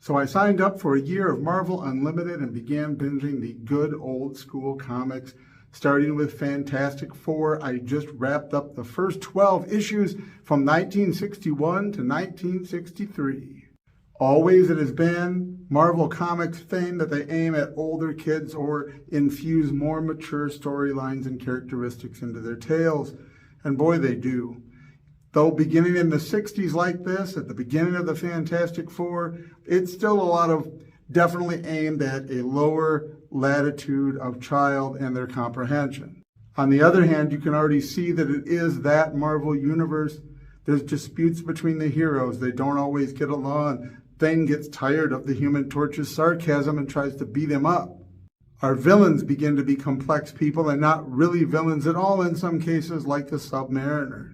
So I signed up for a year of Marvel Unlimited and began binging the good old school comics, starting with Fantastic Four. I just wrapped up the first 12 issues from 1961 to 1963. Always it has been Marvel Comics' fame that they aim at older kids or infuse more mature storylines and characteristics into their tales. And boy, they do. Though beginning in the 60s like this, at the beginning of the Fantastic Four, it's still a lot of definitely aimed at a lower latitude of child and their comprehension. On the other hand, you can already see that it is that Marvel universe. There's disputes between the heroes. They don't always get along. Thane gets tired of the Human Torch's sarcasm and tries to beat him up. Our villains begin to be complex people and not really villains at all in some cases, like the Submariner.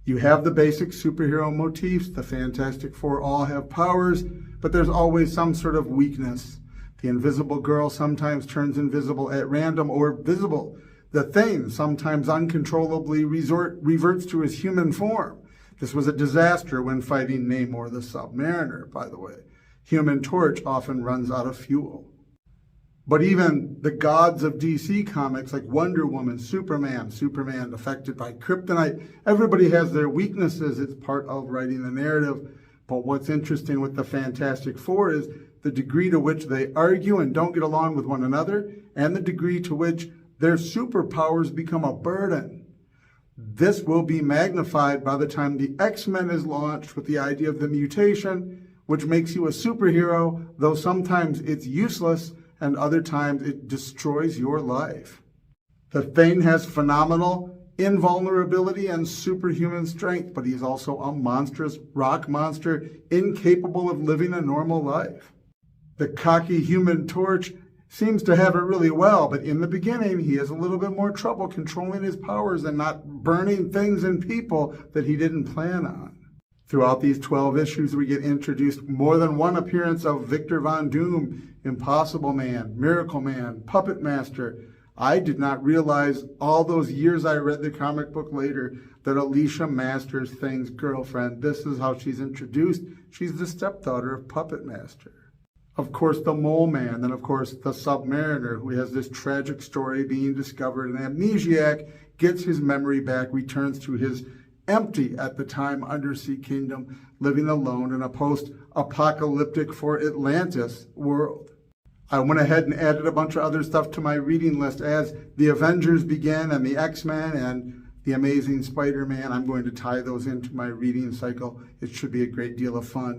You have the basic superhero motifs. The Fantastic Four all have powers, but there's always some sort of weakness. The Invisible Girl sometimes turns invisible at random or visible. The Thane sometimes uncontrollably reverts to his human form. This was a disaster when fighting Namor the Submariner, by the way. Human Torch often runs out of fuel. But even the gods of DC Comics like Wonder Woman, Superman affected by kryptonite, everybody has their weaknesses. It's part of writing the narrative. But what's interesting with the Fantastic Four is the degree to which they argue and don't get along with one another, and the degree to which their superpowers become a burden. This will be magnified by the time the X-Men is launched with the idea of the mutation, which makes you a superhero, though sometimes it's useless and other times it destroys your life. The Thane has phenomenal invulnerability and superhuman strength, but he's also a monstrous rock monster incapable of living a normal life. The cocky Human Torch seems to have it really well, but in the beginning he has a little bit more trouble controlling his powers and not burning things and people that he didn't plan on. Throughout these 12 issues, we get introduced more than one appearance of Victor Von Doom, Impossible Man, Miracle Man, Puppet Master. I did not realize all those years I read the comic book later that Alicia Masters, Thane's girlfriend, this is how she's introduced. She's the stepdaughter of Puppet Master. Of course, the Mole Man, and of course, the Submariner, who has this tragic story being discovered. An amnesiac gets his memory back, returns to his empty at the time undersea kingdom, living alone in a post-apocalyptic for Atlantis world. I went ahead and added a bunch of other stuff to my reading list as the Avengers begin and the X-Men and the Amazing Spider-Man. I'm going to tie those into my reading cycle. It should be a great deal of fun.